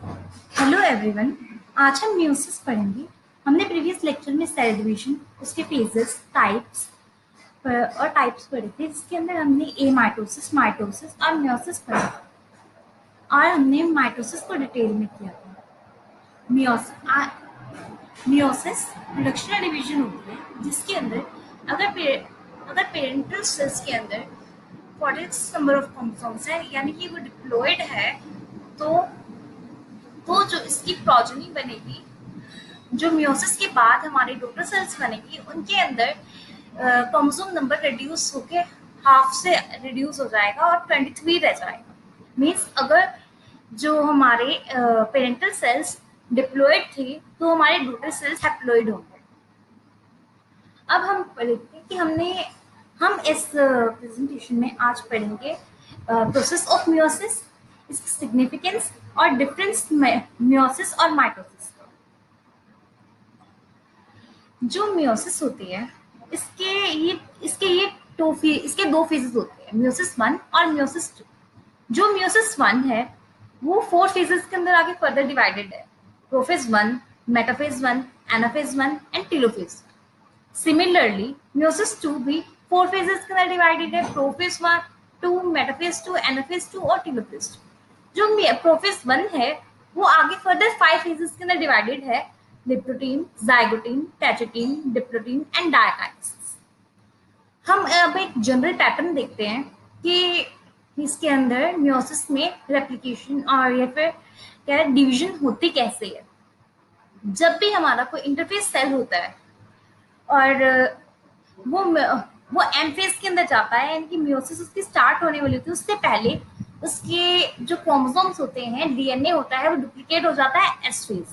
Hello everyone. आज हम meiosis पढ़ेंगे। हमने प्रीवियस लेक्चर में सेल डिवीजन, उसके फेजेस, टाइप्स और टाइप्स पढ़े थे, जिसके अंदर हमने ए माइटोसिस, माइटोसिस और म्यूसिस पढ़ा और हमने माइटोसिस को डिटेल में किया था। म्यूसिस रिडक्शनल डिवीजन होती है, जिसके अंदर अगर पेरेंटल सेल्स के अंदर 46 नंबर ऑफ क्रोमोसोम्स है, यानी कि वो डिप्लॉयड है, तो जो इसकी प्रोजेनी बनेगी, जो मियोसिस के बाद हमारे डॉटर सेल्स बनेगी, उनके अंदर क्रोमोसोम नंबर रिड्यूस होके हाफ से रिड्यूस हो जाएगा और 23 रह जाएगा। मीन्स अगर जो हमारे पेरेंटल सेल्स डिप्लॉयड थे, तो हमारे डॉटर सेल्स हैप्लॉयड होंगे। अब हम देखते हैं कि हम इस प्रेजेंटेशन में आज पढ़ेंगे प्रोसेस ऑफ मियोसिस, इसकी सिग्निफिकेंस और डिफरेंस मियोसिस और माइटोसिस। जो मियोसिस होती है, इसके दो फेजेस होते हैं, मियोसिस 1 और मियोसिस 2। जो मियोसिस 1 है वो 4 फेजेस के अंदर आगे फर्दर डिवाइडेड है: prophase 1, metaphase 1, anaphase 1 and telophase. Similarly meiosis 2 भी 4 फेजेस के अंदर डिवाइडेड है: प्रोफेज 1, 2, मेटाफेज 2, एनाफेज 2 और टेलोफेज 2। जो प्रोफेज 1 है वो आगे फर्दर 5 फेजेस के अंदर डिवाइडेड है: leptotene, zygotene, pachytene, diplotene and diakinesis. हम अब एक जनरल पैटर्न देखते हैं कि इसके अंदर मियोसिस में रेप्लिकेशन और या फिर क्या है, डिवीजन होती कैसे है। जब भी हमारा कोई इंटरफेस सेल होता है और वो एम फेज के अंदर जाता है, यानी कि मियोसिस उसकी स्टार्ट होने वाली होती है, उससे पहले उसके जो क्रोमोसोम्स होते हैं, डीएनए होता है, वो डुप्लीकेट हो जाता है एस फेज।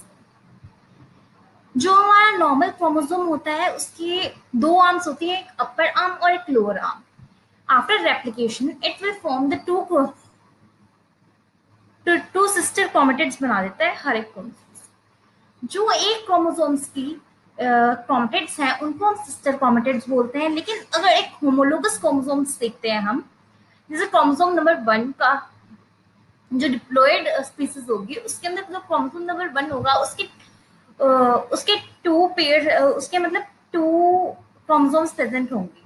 जो हमारा नॉर्मल क्रोमोसोम होता है उसकी 2 आर्म्स होती है, एक अपर आर्म और एक lower arm. After replication it will form the two sister chromatids बना देता है हर एक क्रोमोसोम। जो एक क्रोमोसोम्स की क्रोमेटिड्स हैं उनको हम सिस्टर क्रोमेटिड्स बोलते हैं। लेकिन अगर एक होमोलोगस क्रोमोसोम्स देखते हैं हम, जैसे क्रोमोसोम नंबर 1 का जो डिप्लॉयड स्पीसीज होगी, उसके अंदर जो क्रोमोसोम नंबर 1 होगा उसके 2 पेयर, उसके मतलब 2 क्रोमोसोम्स प्रेजेंट होंगे,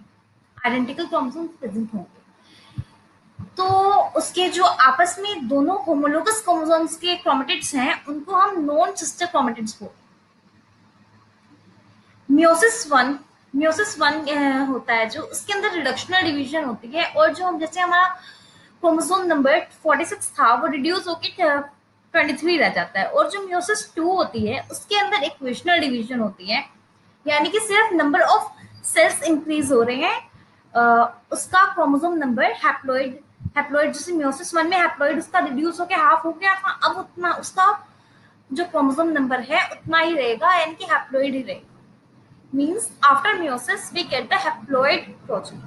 आइडेंटिकल क्रोमोसोम्स प्रेजेंट होंगे। तो उसके जो आपस में दोनों होमोलोगस क्रोमोसोम्स के क्रोमेटिड्स हैं, उनको हम नॉन सिस्टर क्रोमेटिड्स बोलते हैं। म्योसिस 1 होता है जो, उसके अंदर रिडक्शनल डिवीजन होती है, और जो हम जैसे हमारा क्रोमोसोम नंबर 46 था वो रिड्यूस होकर 23 रह जाता है। और जो म्योसिस 2 होती है उसके अंदर इक्वेशनल डिवीजन होती है, यानी कि सिर्फ नंबर ऑफ सेल्स इंक्रीज हो रहे हैं, उसका क्रोमोसोम नंबर हैप्लॉइड जैसे म्योसिस 1 में हैप्लॉइड उसका रिड्यूस होकर हाफ हो गया था, अब उतना उसका जो क्रोमोसोम नंबर है उतना ही रहेगा, यानी कि हैप्लॉइड ही रहेगा। Means after meiosis we get the haploid progeny।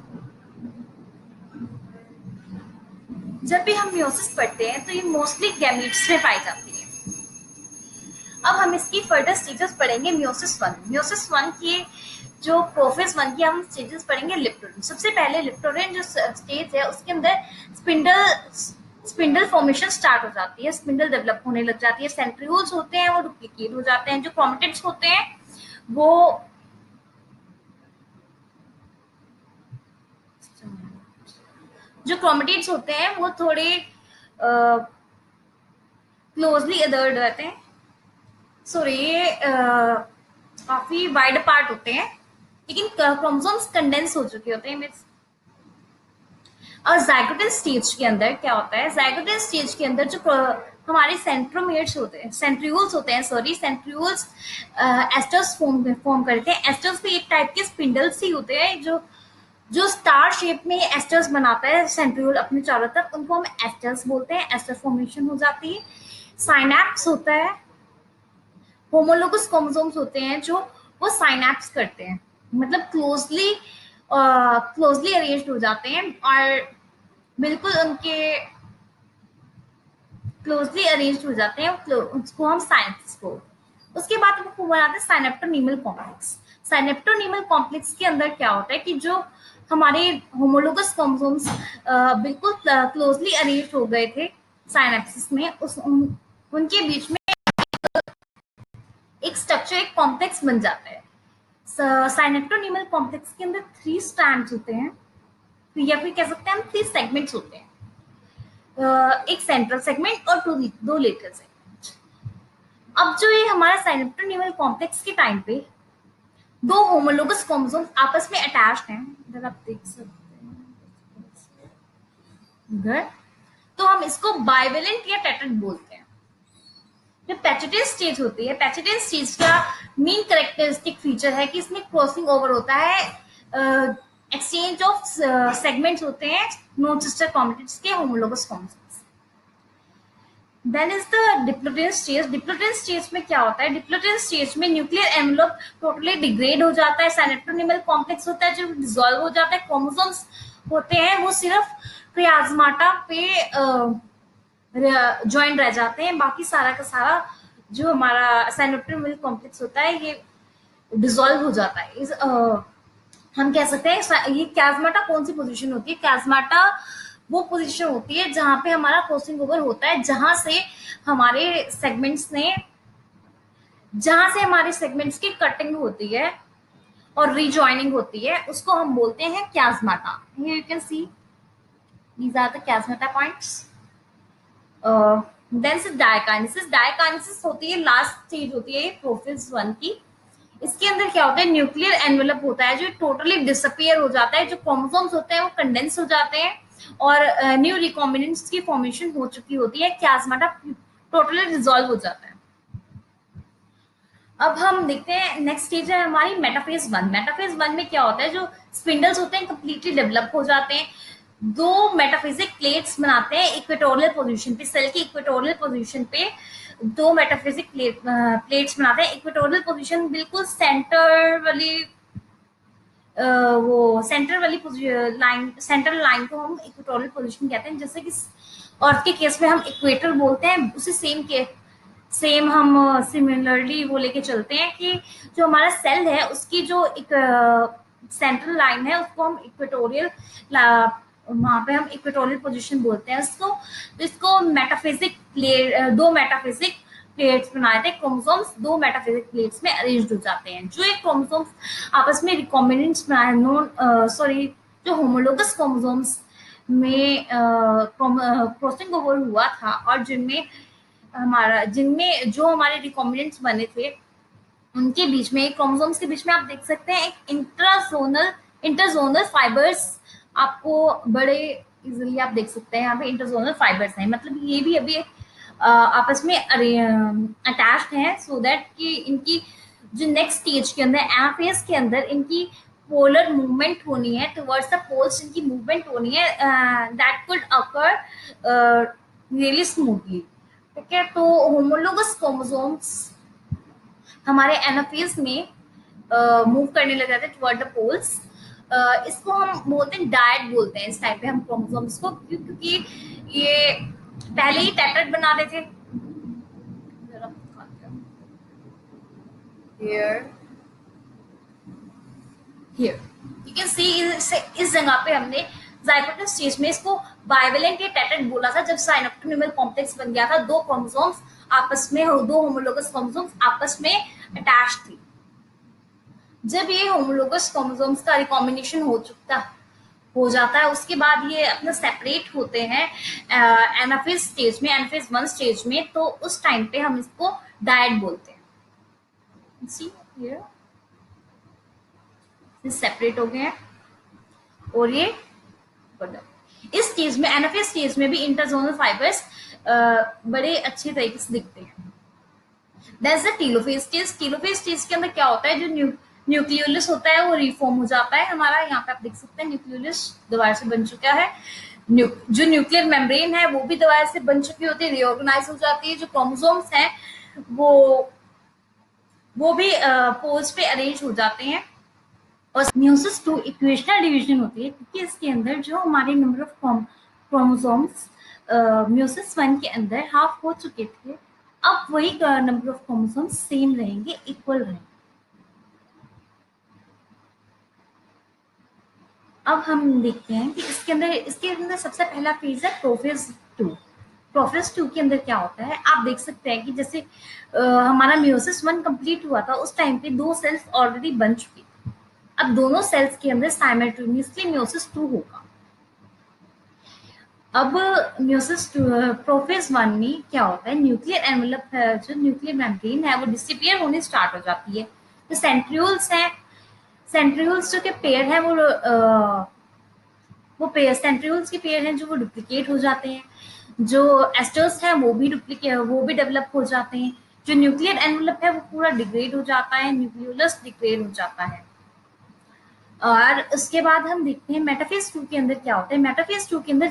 जब भी हम meiosis पढ़ते हैं तो ये मोस्टली गैमीट्स में पाई जाती है। अब हम इसकी फर्दर स्टेजेस पढ़ेंगे। meiosis 1 की जो प्रोफेज 1 की हम स्टेजेस पढ़ेंगे। लिप्टोरेन, सबसे पहले लिप्टोरेन जो स्टेज है उसके अंदर स्पिंडल फॉर्मेशन स्टार्ट हो जाती है, स्पिंडल डेवलप होने लग जाती है, सेंट्रियोल्स होते हैं वो डुप्लीकेट हो जाते हैं, जो क्रोमेटिड्स होते हैं वो थोड़े क्लोजली अदर्ड रहते हैं। सॉरी, ये काफी वाइड पार्ट होते हैं, लेकिन क्रोमोसोम्स कंडेंस हो चुके होते हैं। मींस और जाइगोटल स्टेज के अंदर क्या होता है, जाइगोटल स्टेज के अंदर जो हमारे सेंट्रोमियर्स होते हैं, सेंट्रियोल्स एस्टर्स फॉर्म करते हैं। एस्टर्स भी एक टाइप के स्पिंडल्स ही होते हैं जो स्टार शेप में एस्टर्स बनाता है सेंट्रियोल अपने चारों तरफ, उनको हम एस्टर्स बोलते हैं। एस्टर फॉर्मेशन हो जाती है। साइनैप्स होता है, होमोलोगस क्रोमोसोम्स होते हैं जो वो साइनैप्स करते हैं, मतलब क्लोजली अरेंज्ड हो जाते हैं और बिल्कुल उनके क्लोजली अरेंज्ड हो जाते हैं, उसको हम साइनैप्स बोलते हैं। उसके बाद वो बनाते हैं साइनेप्टोनीमल कॉम्प्लेक्स। साइनेप्टोनीमल कॉम्प्लेक्स के अंदर क्या होता है कि जो हमारे होमोलोगस क्रोमोसोम्स बिल्कुल क्लोजली अरेंज्ड हो गए थे साइनेप्सिस में, उनके बीच में एक स्ट्रक्चर, एक कॉम्प्लेक्स बन जाता है। साइनेप्टोनीमल कॉम्प्लेक्स के अंदर 3 स्ट्रैंड्स होते हैं, या फिर कह सकते हैं हम 3 सेगमेंट्स होते हैं। एक सेंट्रल सेगमेंट और दो लेटरल सेगमेंट। अब जो ये हमारा साइनेप्टोनीमल कॉम्प्लेक्स के टाइम पे दो होमोलोगस क्रोमोसोम्स आपस में अटैच्ड हैं, इधर आप देख सकते हैं इधर, तो हम इसको बाइवेलेंट या टेट्राड बोलते हैं। जो पैचेटेड स्टेज होती है, पैचेटेड स्टेज का मेन कैरेक्टरिस्टिक फीचर है कि इसमें क्रॉसिंग ओवर होता है, एक्सचेंज ऑफ सेगमेंट्स होते हैं नॉन सिस्टर क्रोमैटिड्स के homologous chromosomes. Then is the diplotene stage. Diplotene stage में क्या होता है? डिप्लोटेन स्टेज में न्यूक्लियर एनवेलप टोटली डिग्रेड हो जाता है, साइनेप्टोनीमल कॉम्प्लेक्स होता है जो डिसॉल्व हो जाता है, क्रोमोसोम्स होते हैं वो सिर्फ प्लाज्माटा पे ज्वाइन रह जाते हैं, बाकी सारा का सारा जो हमारा साइनेप्टोनीमल कॉम्प्लेक्स होता है ये डिसॉल्व हो जाता है। हम कह सकते हैं ये प्लाज्माटा कौन सी पोजीशन होती है? प्लाज्माटा वो पोजीशन होती है जहां पे हमारा क्रॉसिंग ओवर होता है, जहां से हमारे सेगमेंट्स की कटिंग होती है और रिजॉइनिंग होती है, उसको हम बोलते हैं chiasmata. Here you can see these are the chiasmata points. Then से डायकाइनेसिस। डायकाइनेसिस होती है लास्ट स्टेज होती है प्रोफेज 1 की। इसके अंदर क्या होता है? न्यूक्लियर एनवेलप होता है जो टोटली डिसअपियर हो जाता है, जो क्रोमोसोम्स होते हैं वो कंडेंस हो जाते हैं और न्यू रिकॉम्बिनेंट्स की फॉर्मेशन हो चुकी होती है, प्लाज्माटा टोटली डिसॉल्व हो जाता है। अब हम देखते हैं नेक्स्ट स्टेज है हमारी मेटाफेज 1। मेटाफेज 1 में क्या होता है? जो स्पिंडल्स होते हैं कंप्लीटली डेवलप हो जाते हैं, दो मेटाफिजिक प्लेट्स बनाते हैं इक्वेटोरियल पोजीशन पे, सेल की इक्वेटोरियल पोजीशन पे दो मेटाफिजिक प्लेट्स बनाते हैं। इक्वेटोरियल पोजीशन बिल्कुल सेंटर वाली वो सेंटर वाली लाइन, सेंट्रल लाइन को हम इक्वेटोरियल पोजीशन कहते हैं। जैसे कि अर्थ के केस में हम इक्वेटर बोलते हैं, उसी सेम हम सिमिलरली वो लेके चलते हैं कि जो हमारा सेल है उसकी जो एक सेंट्रल लाइन है उसको हम इक्वेटोरियल, वहां पे हम इक्वेटोरियल पोजीशन बोलते हैं उसको। तो इसको मेटाफिजिक प्लेट, दो मेटाफिजिक प्लेट्स बनाए थे क्रोमोसोम्स, दो मेटाफिजिक प्लेट्स में अरेंज हो जाते हैं। जो एक क्रोमोसोम्स आपस में रिकॉम्बिनेंट्स बनाए, जो होमोलोगस क्रोमोसोम्स में क्रॉसिंग ओवर हुआ था और जिनमें जो हमारे रिकॉम्बिनेंट्स बने थे उनके बीच में, क्रोमोसोम्स के बीच में आप देख सकते हैं एक इंटरजोनल फाइबर्स आपको बड़े इजीली आप देख सकते हैं। यहाँ पे इंटरजोनल फाइबर्स हैं, मतलब ये भी अभी आपस में अटैच्ड हैं, सो दैट कि इनकी जो नेक्स्ट स्टेज के अंदर एनाफेज के अंदर इनकी पोलर मूवमेंट होनी है, टुवर्ड्स द पोल्स इनकी मूवमेंट होनी है, that could occur really smoothly. ठीक है, तो होमोलोगस क्रोमोसोम्स हमारे एनाफेज में मूव करने लग जाते हैं टुवर्ड द पोल्स। इसको हम बोलते हैं डायट बोलते हैं इस टाइप पे हम क्रोमोसोम्स को, क्योंकि ये पहले ही टेट्राड बना रहे थे। Here you can see इस जगह पे हमने जाइगोटस स्टेज में इसको बाइवेलेंट या टेट्राड बोला था, जब साइनेप्टोनीमल कॉम्प्लेक्स बन गया था, दो क्रोमोसोम्स आपस में, दो होमोलोगस क्रोमोसोम्स आपस में अटैच थी। जब ये होमोलोगस क्रोमोसोम्स का रिकॉम्बिनेशन हो जाता है, उसके बाद ये अपना सेपरेट होते हैं एनाफेज स्टेज में, एनाफेज 1 स्टेज में, तो उस टाइम पे हम इसको डायट बोलते हैं। सी हियर सेपरेट हो गए हैं और ये इस स्टेज में, एनाफेज स्टेज में भी इंटरजोनल फाइबर्स बड़े अच्छे तरीके से दिखते हैं। That's the telophase stage. Telophase stage के अंदर क्या होता है? जो न्यूक्लियोलस होता है वो रिफॉर्म हो जाता है हमारा। यहाँ पे आप देख सकते हैं न्यूक्लियोलस दोबारा से बन चुका है। जो न्यूक्लियर मेम्ब्रेन है वो भी दोबारा से बन चुकी होती है, रिऑर्गेनाइज हो जाती है। जो क्रोमोसोम्स हैं वो भी पोल्स पे अरेंज हो जाते हैं। और म्यूसिस 2 इक्वेशनल डिवीजन होती है, क्योंकि इसके अंदर जो हमारे नंबर ऑफ क्रोमोसोम्स म्यूसिस 1 के अंदर हाफ हो चुके थे, अब वही नंबर ऑफ क्रोमोसोम्स सेम रहेंगे, इक्वल रहेंगे। अब हम देखते हैं कि इसके अंदर सबसे पहला फेज है प्रोफेज 2। प्रोफेज 2 के अंदर क्या होता है, आप देख सकते हैं कि जैसे हमारा मियोसिस 1 कंप्लीट हुआ था, उस टाइम पे 2 सेल्स ऑलरेडी बन चुकी थी। अब दोनों सेल्स के अंदर साइमल्टेनियसली मियोसिस 2 होगा। अब मियोसिस प्रोफेज 1 में क्या होता है, न्यूक्लियर एनवेलप है, जो न्यूक्लियर मेम्ब्रेन है वो डिसअपियर होने स्टार्ट हो जाती है। जो सेंट्रियोल्स हैं, सेंट्रियोल्स जो के पेयर है वो पेयर सेंट्रियोल्स के पेयर हैं जो वो डुप्लीकेट हो जाते हैं। जो एस्टर्स हैं वो भी डेवलप हो जाते हैं। जो न्यूक्लियर एनवेलप है वो पूरा डिग्रेड हो जाता है, न्यूक्लियोलस डिग्रेड हो जाता है। और उसके बाद हम देखते हैं मेटाफेज 2 के अंदर क्या होता है। मेटाफेज 2 के अंदर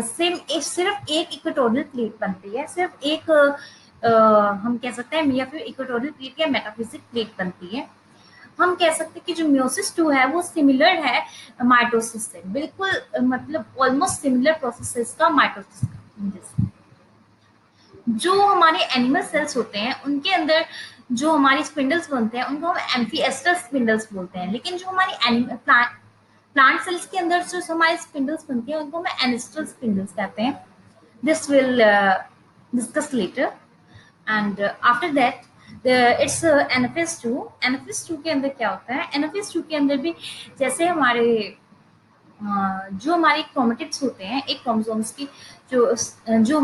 सिर्फ एक इक्वेटोरियल प्लेट बनती है, सिर्फ एक हम कह सकते हैं या फिर इक्वेटोरियल प्लेट या मेटाफिजिक प्लेट बनती है। हम कह सकते हैं कि जो मियोसिस 2 है वो सिमिलर है माइटोसिस से, बिल्कुल मतलब ऑलमोस्ट सिमिलर प्रोसेस का माइटोसिस का। जो हमारे एनिमल सेल्स होते हैं उनके अंदर जो हमारी स्पिंडल्स बनते हैं उनको हम एम्फीएस्टर स्पिंडल्स बोलते हैं, लेकिन जो हमारी प्लांट सेल्स के अंदर जो हमारी स्पिंडल्स बनती हैं उनको हम एनिस्टल स्पिंडल्स कहते हैं। This will discuss later. And after that it's anaphase 2। Anaphase 2 के अंदर क्या होता है, एनाफेज 2 के अंदर भी जैसे हमारे जो हमारे क्रोमेटिड्स होते हैं एक क्रोमोसोम्स की, जो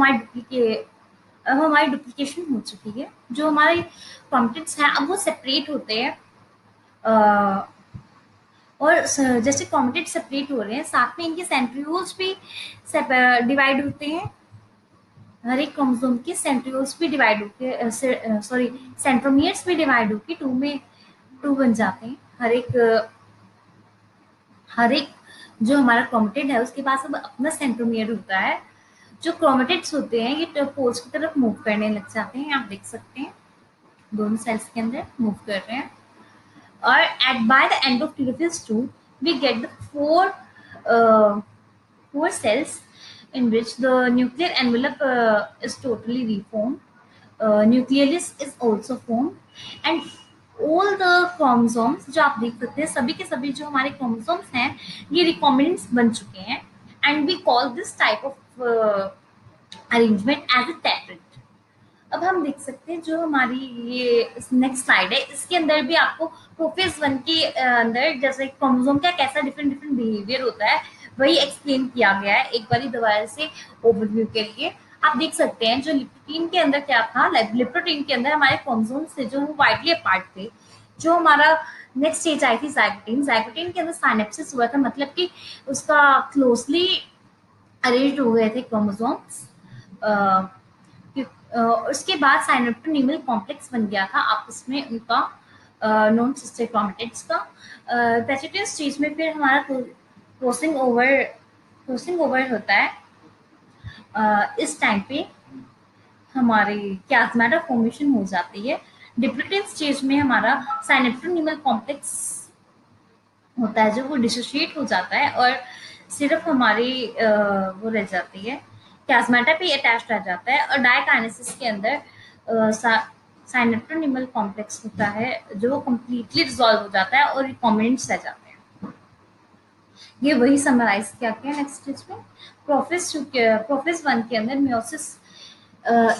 हमारी डुप्लीकेशन हो चुकी है, जो हमारे क्रोमेटिड्स हैं अब वो सेपरेट होते हैं। और जैसे क्रोमेटिड सेपरेट हो रहे हैं साथ में इनके सेंट्रियोल्स भी डिवाइड होते हैं। हर एक क्रोमोसोम के सेंट्रियोल्स भी डिवाइड होके सॉरी सेंट्रोमियर्स भी डिवाइड होके टू बन जाते हैं। हर एक जो हमारा क्रोमेटिड है उसके पास अब अपना सेंट्रोमियर होता है। जो क्रोमेटिड्स होते हैं ये पोल्स की तरफ मूव करने लग जाते हैं, आप देख सकते हैं दोनों सेल्स के अंदर मूव कर रहे हैं। और at by the end of telophase 2 we get the four cells in which the nuclear envelope is totally reformed. Nucleus is also formed and all the chromosomes जो आप देख सकते हैं सभी के सभी जो हमारे chromosomes हैं ये recombinants बन चुके हैं and we call this type of arrangement as a tetrad। अब हम देख सकते हैं जो हमारी ये नेक्स्ट स्लाइड है इसके अंदर भी आपको प्रोफेज 1 के अंदर जैसे क्रोमोसोम का कैसा डिफरेंट डिफरेंट बिहेवियर होता है वही एक्सप्लेन किया गया है एक बारी दोबारा से ओवरव्यू के लिए। आप देख सकते हैं जो लिप्टोप्रोटीन के अंदर क्या था, लिप्टोप्रोटीन के अंदर हमारे क्रोमोसोम थे जो वाइडली अपार्ट थे। जो हमारा नेक्स्ट स्टेज आई थी जाइगोटीन, जाइगोटीन के अंदर साइनेप्सिस हुआ था, मतलब कि उसका क्लोजली अरेंज्ड हो गए थे क्रोमोसोम्स। उसके बाद साइनेप्टोनीमल कॉम्प्लेक्स बन गया था आपस में उनका नॉन सिस्टर क्रोमेटिड्स का। वेजिटेटिव स्टेज में फिर हमारा क्रॉसिंग ओवर होता है। इस टाइम पे हमारी क्यास्मेटा फॉर्मेशन हो जाती है। डिप्लोइड स्टेज में हमारा साइनेप्टोनीमल कॉम्प्लेक्स होता है जो वो डिसोशिएट हो जाता है और सिर्फ हमारी वो रह जाती है, प्लाज्मेटा पे अटैच रह जाता है। और डायकाइनेसिस के अंदर साइनेप्टोनीमल कॉम्प्लेक्स होता है जो कंप्लीटली डिसॉल्व हो जाता है और रिकॉम्बिनेंट्स रह जाते हैं। ये वही समराइज किया गया नेक्स्ट स्टेज में। प्रोफेज 1 के अंदर मियोसिस,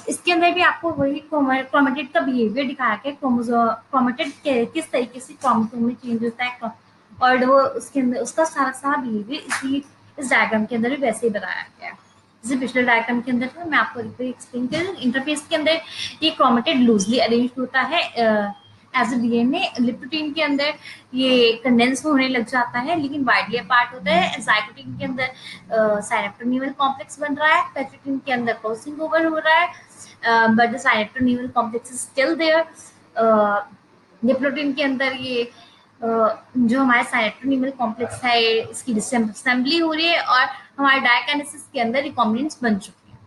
इसके अंदर भी आपको वही क्रोमेटिड का बिहेवियर दिखाया गया, क्रोमेटिड किस तरीके से क्रोमोसोम में चेंज होता है और वो उसके अंदर उसका सारा बिहेवियर इस डायग्राम के अंदर भी वैसे ही बताया गया है जैसे पिछले डायग्राम के अंदर था। मैं आपको एक्सप्लेन कर दूं। इंटरफेस के अंदर ये क्रोमेटिड लूजली अरेंज होता है एज ए डीएनए। लिप्टोप्रोटीन के अंदर ये कंडेंस होने लग जाता है लेकिन वाइडली अपार्ट होता है। जाइगोटीन के अंदर साइनेप्टोनीमल कॉम्प्लेक्स बन रहा है, पेट्रोटीन के अंदर क्रॉसिंग ओवर हो रहा है but the synaptonemal complex is still there. Lipoprotein के अंदर ये जो हमारे साइनेप्टोनीमल कॉम्प्लेक्स है इसकी डिसअसेंबली हो रही है और हमारे डायकाइनेसिस के अंदर रिकॉम्बिनेंट्स बन चुके हैं।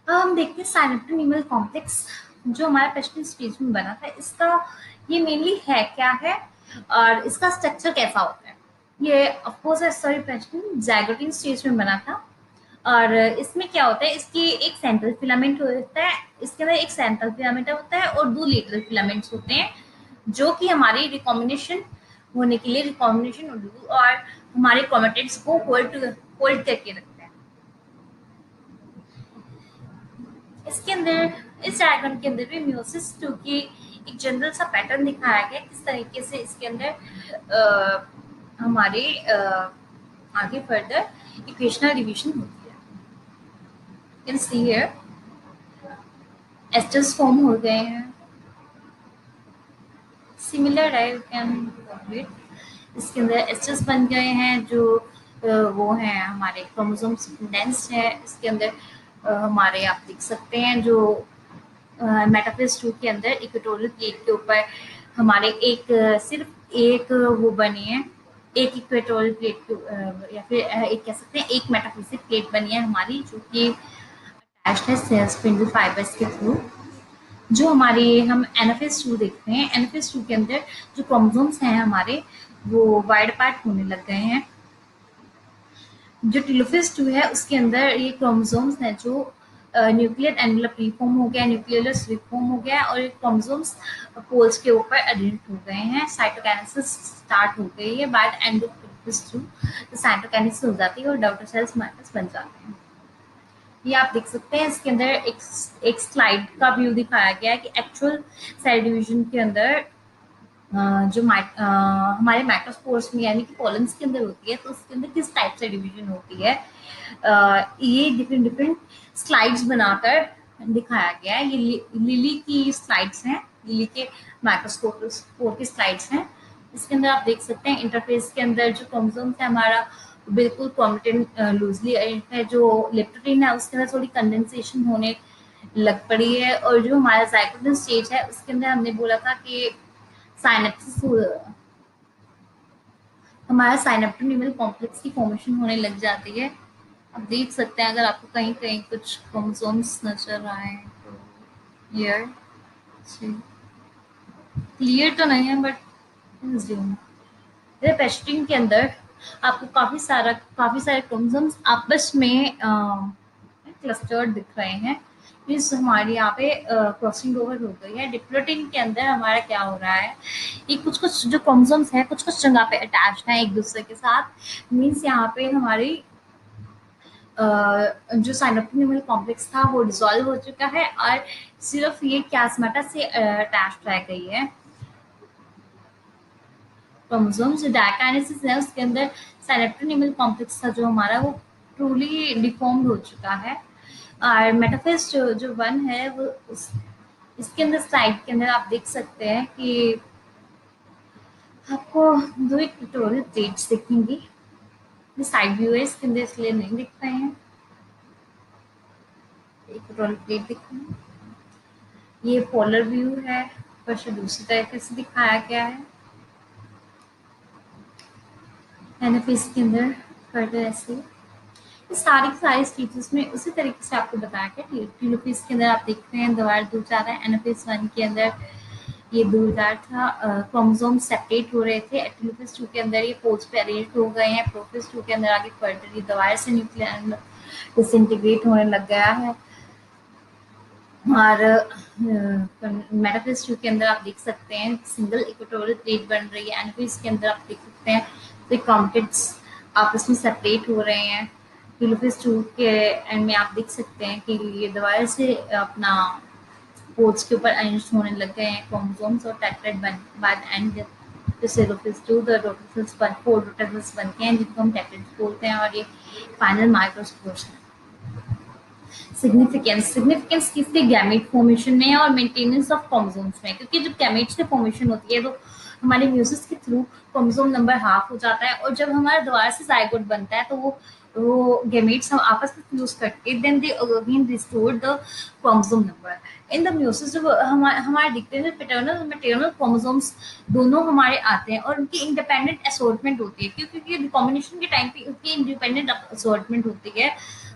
अब हम देखते हैं साइनेप्टोनीमल कॉम्प्लेक्स जो हमारा पेस्टिन स्टेज में बना था, इसका ये मेनली है क्या है और इसका स्ट्रक्चर कैसा होता है। ये ऑफकोर्स सॉरी पेस्टिन जाइगोटीन स्टेज में बना था और इसमें क्या होता है, इसकी एक सेंट्रल फिलामेंट होता है, इसके अंदर एक सेंट्रल फिलामेंट होता है और 2 लेटरल फिलामेंट्स होते हैं जो कि हमारी रिकॉम्बिनेशन होने के लिए रिकॉम्बिनेशन और हमारे क्रोमेटिड्स को होल्ड करके रखते हैं। इसके अंदर, इस डायग्राम के अंदर भी म्यूसिस टू की एक जनरल सा पैटर्न दिखाया गया, किस तरीके से इसके अंदर हमारे आगे फर्दर इक्वेशनल डिवीजन होती है। Can see here asters form हो गए हैं, सिमिलर है, यू कैन कंप्लीट। इसके अंदर एस्टर्स बन गए हैं जो वो हैं हमारे क्रोमोसोम्स कंडेंस्ड है। इसके अंदर हमारे आप देख सकते हैं जो मेटाफेज 2 के अंदर इक्वेटोरियल प्लेट के ऊपर हमारे एक सिर्फ एक वो बनी है, एक इक्वेटोरियल प्लेट के या फिर एक कह सकते हैं एक मेटाफिजिक प्लेट बनी है हमारी, जो कि अटैच्ड है स्पिंडल फाइबर्स के थ्रू। जो हमारे हम एनाफेज 2 देखते हैं, एनाफेज 2 के अंदर जो क्रोमोसोम्स हैं हमारे वो वाइड पार्ट होने लग गए हैं। जो टेलोफेज 2 है उसके अंदर ये क्रोमोसोम्स हैं जो न्यूक्लियर एनुलर प्रीफॉर्म हो गया, न्यूक्लियर रिफॉर्म हो गया और ये क्रोमोसोम्स पोल्स के ऊपर एडेंट हो गए हैं। साइटोकाइनेसिस स्टार्ट हो गई है bye the end of telophase 2, तो साइटोकाइनेसिस हो जाती है और डॉटर सेल्स माइटस बन जाते हैं। ये आप देख सकते हैं इसके अंदर एक स्लाइड का व्यू दिखाया गया है कि एक्चुअल सेल डिवीजन के अंदर जो हमारे माइक्रोस्पोर्स में यानी कि कॉलम्स के अंदर होती है, तो उसके अंदर किस टाइप से डिवीजन होती है। ये डिफरेंट डिफरेंट स्लाइड्स बनाकर दिखाया गया है। ये लिली की स्लाइड्स हैं, लिली के माइक्रोस्कोप की स्लाइड्स हैं। इसके अंदर आप देख सकते हैं इंटरफेस के अंदर जो क्रोमोसोम्स है हमारा बिल्कुल क्रोमेटिन लूजली है, जो लेप्टोप्रीन है उसके अंदर थोड़ी कंडेंसेशन होने लग पड़ी है, और जो हमारा जाइगोटल स्टेज है उसके अंदर हमने बोला था कि साइनेप्सिस हमारा साइनेप्टोन्यूमल कॉम्प्लेक्स की फॉर्मेशन होने लग जाती है। आप देख सकते हैं अगर आपको कहीं कहीं कुछ क्रोमोसोम्स नजर आए तो हियर क्लियर तो नहीं है बट पेस्टिंग के अंदर आपको काफी सारे क्रोमोसोम्स आपस में क्लस्टर्ड दिख रहे हैं। इस हमारी यहाँ पे क्रॉसिंग ओवर हो गई है। डिप्लोटिन के अंदर हमारा क्या हो रहा है, ये कुछ कुछ जो क्रोमोसोम्स है कुछ कुछ जगह पे अटैच हैं एक दूसरे के साथ। मीन्स यहाँ पे हमारी जो साइनोप्टिन्यूमल कॉम्प्लेक्स था वो डिसॉल्व हो चुका है और सिर्फ ये क्यास्माटा से अटैच रह गई है। क्रोमोसोम्स जो डायकाइनेसिस है उसके अंदर साइनेप्टोन्यूमल कॉम्प्लेक्स था जो हमारा वो ट्रूली डिफॉर्म्ड हो चुका है। और मेटाफेज जो वन है वो इसके अंदर स्लाइड के अंदर आप देख सकते हैं कि आपको दो इक्वेटोरियल प्लेट्स दिखेंगी। ये साइड व्यू है, इसके अंदर इसलिए नहीं दिख रहे हैं, इक्वेटोरियल प्लेट दिख रही है। ये पोलर व्यू है, पर दूसरी तरीके से दिखाया गया है। एनाफेज के अंदर फर्दर ऐसे सारी स्टीचेस में उसी तरीके से आपको बताया गया। टीलोफेज के अंदर आप देख रहे हैं दीवार दूर जा रहा है। एनाफेज 1 के अंदर ये दूरदार था, क्रोमोसोम सेपरेट हो रहे थे। टेलोफेज 2 के अंदर ये पोल्स पे अरेंज हो गए हैं। प्रोफेज 2 के अंदर आगे फर्दर ये दीवार से न्यूक्लियर डिसइंटीग्रेट होने लग गया है। और मेटाफेज 2 के अंदर आप देख सकते हैं सिंगल इक्वेटोरियल प्लेट बन रही है। एनाफेज के अंदर आप देख सकते हैं तो कॉम्प्लेक्स आपस में सेपरेट हो रहे हैं। टेलोफेज 2 के एंड में आप देख सकते हैं कि ये दोबारा से अपना पोल्स के ऊपर अरेंज होने लग गए हैं क्रोमोसोम्स और tetrad by the end telophase 2 the रोटोसेल्स बन 4 रोटोसेल्स बनते हैं जिनको हम टेट्राइड्स बोलते हैं, और ये फाइनल माइक्रोस्पोर्स है। सिग्निफिकेंस किसके गैमेट फॉर्मेशन में है और मेंटेनेंस ऑफ क्रोमोसोम्स में, क्योंकि जब गैमेट्स की फॉर्मेशन होती है तो हमारे म्यूसिस के थ्रू क्रोमोसोम नंबर हाफ हो जाता है, और जब हमारा दोबारा से जाइगोट बनता है तो वो गैमेट्स हम आपस में फ्यूज करके then they again restore the chromosome number in the meiosis. जब हमारे दिखते हैं पैटर्नल और मैटरनल क्रोमोसोम्स दोनों हमारे आते हैं और उनकी इंडिपेंडेंट असॉर्टमेंट होती है, क्योंकि रिकॉम्बिनेशन के टाइम पे उनकी इंडिपेंडेंट असॉर्टमेंट होती है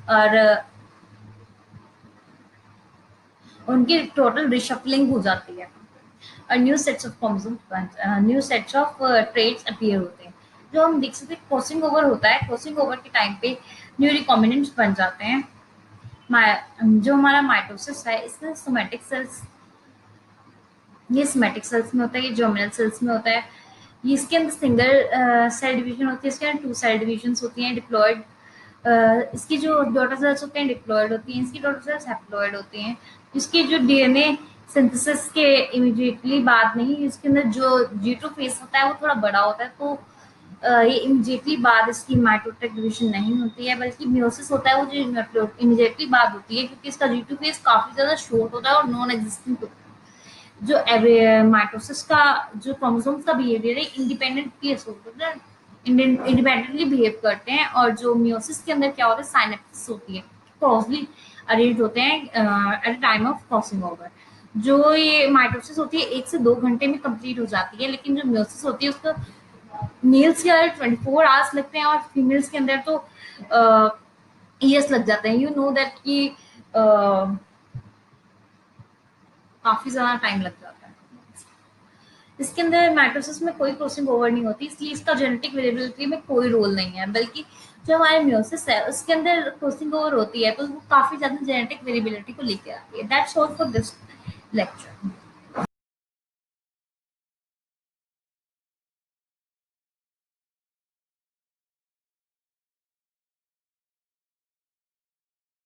और उनकी टोटल रिशफलिंग हो जाती है और new sets of chromosomes new sets of traits appear होते हैं। जो हम देख सकते हैं क्रॉसिंग ओवर होता है, क्रॉसिंग ओवर के टाइम पे न्यू रिकॉम्बिनेंट्स बन जाते हैं। जो हमारा माइटोसिस है इसमें सोमैटिक सेल्स, ये सोमैटिक सेल्स में होता है, ये जर्मिनल सेल्स में होता है। ये इसके अंदर सिंगल सेल डिवीजन होती है, इसके अंदर 2 सेल डिवीजन होती हैं डिप्लॉयड इसकी जो डॉटर सेल्स होते हैं डिप्लॉयड होती हैं, इसकी डॉटर सेल्स हैप्लॉयड होती हैं। इसकी जो डीएनए सिंथेसिस के इमीडिएटली बाद नहीं, इसके अंदर जो G2 फेस होता है वो थोड़ा बड़ा होता है, तो ये इमीडिएटली बाद इसकी माइटोटिक डिवीजन नहीं होती है, बल्कि म्यूसिस होता है वो जो इमीडिएटली बाद होती है, क्योंकि इसका G2 फेस काफी ज्यादा शॉर्ट होता है और नॉन एग्जिस्टेंट होता है। जो माइटोसिस का जो क्रोमोसोम्स का बिहेवियर है इंडिपेंडेंटली होता है, इंडिपेंडेंटली बिहेव करते हैं, और जो म्यूसिस के अंदर क्या होता है साइनेप्सिस होती है, क्लोजली अरेंज होते हैं at time of crossing over. जो ये माइटोसिस होती है 1 से 2 घंटे में कंप्लीट हो जाती है, लेकिन जो म्यूसिस होती है उसका मेल्स के अंदर 24 आवर्स लगते हैं और फीमेल्स के अंदर तो ईयर्स लग जाते हैं। यू नो दैट कि काफी ज्यादा टाइम लग जाता है। इसके अंदर माइटोसिस में कोई क्रॉसिंग ओवर नहीं होती, इसलिए इसका जेनेटिक वेरिएबिलिटी में कोई रोल नहीं है, बल्कि जो हमारे म्यूसिस है उसके अंदर क्रॉसिंग ओवर होती है, तो वो काफी ज्यादा जेनेटिक वेरिएबिलिटी को लेके आती है। That's all for this lecture.